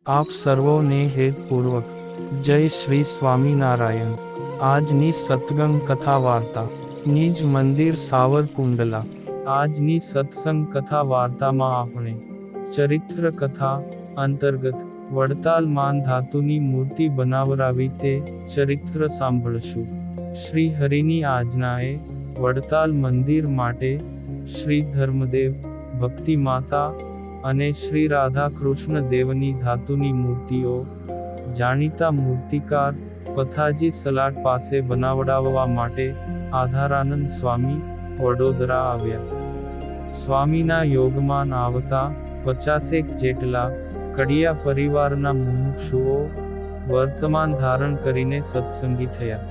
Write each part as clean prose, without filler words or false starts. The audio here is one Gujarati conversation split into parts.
આપ સર્વોને હેતપૂર્વક જય શ્રી સ્વામિનારાયણ। આજની સત્સંગ કથા વાર્તા નિજ મંદિર સાવરકુંડલા। આજની સત્સંગ કથા વાર્તામાં આપણે ચરિત્ર કથા અંતર્ગત વડતાલ માન ધાતુની મૂર્તિ બનાવરાવી તે ચરિત્ર સાંભળશું। શ્રી હરિની આજ્ઞાએ વડતાલ મંદિર માટે શ્રી ધર્મદેવ, ભક્તિ માતા અને શ્રી રાધા કૃષ્ણ દેવની ધાતુની મૂર્તિઓ જાણીતા મૂર્તિકાર પથાજી સલાટ પાસે બનાવડાવવા માટે આધારાનંદ સ્વામી વડોદરા આવ્યા। સ્વામીના યોગમાન આવતા 50 જેટલા કડિયા પરિવારના મુમુક્ષુઓ વર્તમાન ધારણ કરીને સત્સંગી થયા।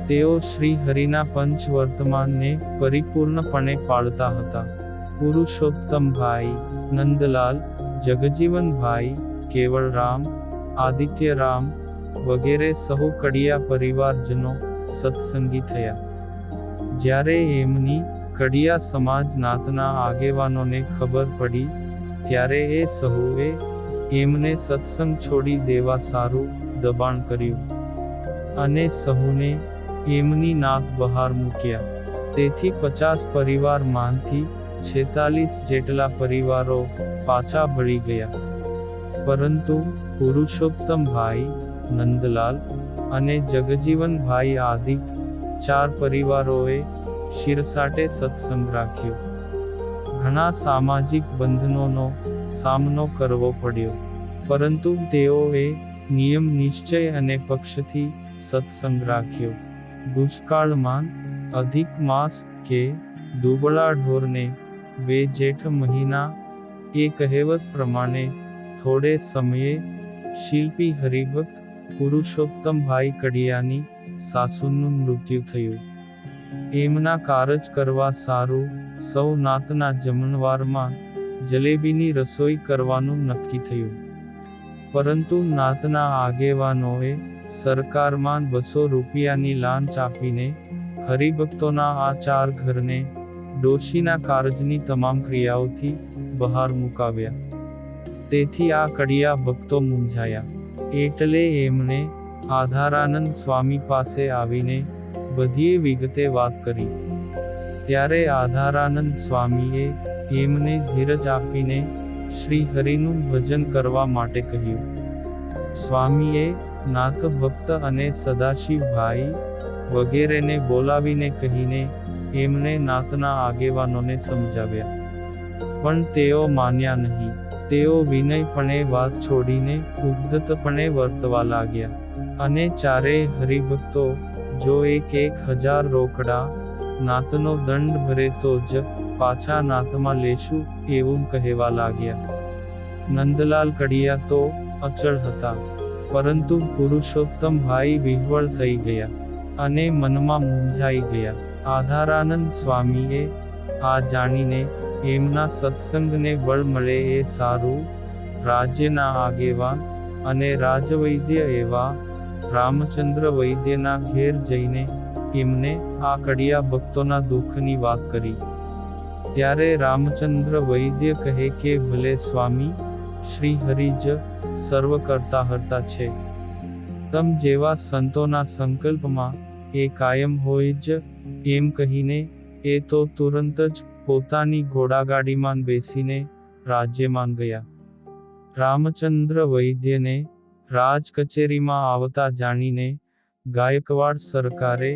તેઓ શ્રી હરિના પંચ વર્તમાનને પરિપૂર્ણપણે પાળતા હતા। પુરુષોત્તમભાઈ, નંદલાલ, જગજીવનભાઈ, કેવળરામ, આદિત્યરામ વગેરે સહુ કડિયા પરિવારજનો સત્સંગી થયા। જ્યારે એમની કડિયા સમાજ નાતના આગેવાનોને ખબર પડી ત્યારે એ સહુએ એમને સત્સંગ છોડી દેવા સારું દબાણ કર્યું અને સહુને એમની નાત બહાર મૂક્યા। તેથી 50 પરિવારમાંથી 46 જેટલા પરિવારો પાછા ભળી ગયા। પરંતુ પુરુષોત્તમભાઈ, નંદલાલ અને જગજીવનભાઈ આદિક 4 પરિવારોએ શિરસાટે સત્સંગ રાખ્યો। ઘણા સામાજિક બંધનોનો સામનો કરવો પડ્યો, પરંતુ તેઓએ નિયમ નિશ્ચય અને પક્ષથી સત્સંગ રાખ્યો। દુષ્કાળમાં અધિક માસ કે દુબળા ઢોરને 2 જેઠ મહિના એ કહેવત પ્રમાણે થોડે સમયે શિલ્પી હરિભક્ત પુરુષોત્તમભાઈ કડિયાની સાસુનું મૃત્યુ થયું। એમના કારજ કરવા સારું સૌ નાતના જમણવારમાં જલેબીની રસોઈ કરવાનું નક્કી થયું। પરંતુ નાતના આગેવાનોએ સરકારમાં 200 રૂપિયાની લાંચ આપીને હરિભક્તોના આ 4 ઘરને ડોશીના કારજની તમામ ક્રિયાઓથી બહાર મુકાવ્યા। તેથી આ કડિયા ભક્તો મૂંઝાયા। એટલે એમણે આધારાનંદ સ્વામી પાસે આવીને બધીએ વિગતે વાત કરી। ત્યારે આધારાનંદ સ્વામીએ એમને ધીરજ આપીને શ્રી હરિનું ભજન કરવા માટે કહ્યું। સ્વામીએ નાથ ભક્ત અને સદાશિવભાઈ વગેરેને બોલાવીને કહીને એમને નાતના આગેવાનોને સમજાવ્યા, પણ તેઓ માન્યા નહીં। તેઓ વિનયપણે વાત છોડીને ઉદ્ધતપણે વર્તવા લાગ્યા અને ચારેય હરિભક્તો જો 1,000 રોકડા નાતનો દંડ ભરે તો જ પાછા નાતમાં લેશું એવું કહેવા લાગ્યા। નંદલાલ કડિયા તો અચળ હતા, પરંતુ પુરુષોત્તમભાઈ વિહ્વળ થઈ ગયા અને મનમાં મૂંઝાઈ ગયા। આધારાનંદ સ્વામીએ આ જાણીને એમના સત્સંગને બળ મળે એ સારું રાજ્યના આગેવાન અને રાજવૈદ્ય એવા રામચંદ્ર વૈદ્યના ઘેર જઈને એમને આ કડિયા ભક્તોના દુઃખની વાત કરી। ત્યારે રામચંદ્ર વૈદ્ય કહે કે ભલે સ્વામી, શ્રી હરિ જ સર્વ કરતા હરતા છે। તમ જેવા સંતોના સંકલ્પમાં એ કાયમ હોય જ એમ કહીને એ તો તુરંત જ પોતાની ઘોડાગાડીમાં બેસીને રાજ્યમાં ગયા। રામચંદ્ર વૈદ્યને રાજ કચેરીમાં આવતા જાણીને ગાયકવાડ સરકારે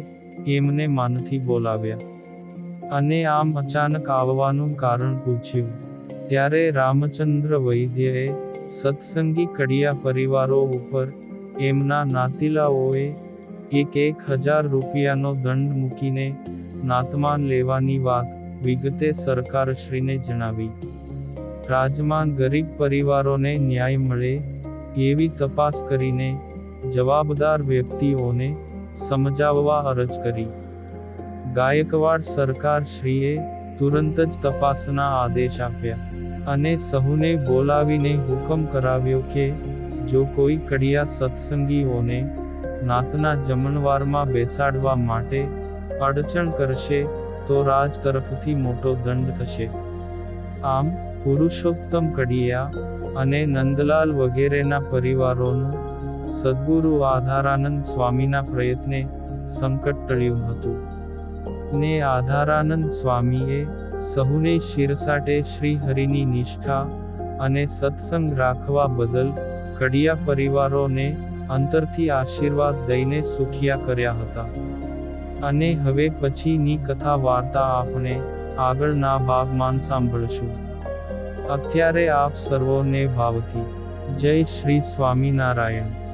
એમને માનથી બોલાવ્યા અને આમ અચાનક આવવાનું કારણ પૂછ્યું। ત્યારે રામચંદ્ર વૈદ્યએ સત્સંગી કડિયા પરિવારો ઉપર એમના નાતીલાઓએ 1,000 રૂપિયાનો દંડ મૂકીને નાતમાન લેવાની વાત વિગતે સરકારશ્રીને જણાવી। રાજમાં ગરીબ પરિવારોને ન્યાય મળે એવી તપાસ કરીને જવાબદાર વ્યક્તિઓને સમજાવવા અરજ કરી। ગાયકવાડ સરકારશ્રીએ તુરંત જ તપાસના આદેશ આપ્યા અને સહુને બોલાવીને હુકમ કરાવ્યો કે જો કોઈ કડિયા સત્સંગીઓને નાતના જમણવારમાં બેસાડવા માટે અડચણ કરશે તો રાજ તરફથી મોટો દંડ થશે। આમ પુરુષોત્તમ કડિયા અને નંદલાલ વગેરેના પરિવારોનું સદ્ગુરુ આધારાનંદ સ્વામીના પ્રયત્ને સંકટ ટળ્યું હતું. ને આધારાનંદ સ્વામીએ સહુને શિરસાટે શ્રી હરિની નિષ્ઠા અને સત્સંગ રાખવા બદલ કડિયા પરિવારોને અંતરથી આશીર્વાદ દઈને સુખિયા કર્યા હતા. અને હવે પછીની કથા વાર્તા આપણે આગળના ભાગમાં સાંભળશું. અત્યારે આપ સર્વોને ભાવથી જય શ્રી સ્વામિનારાયણ.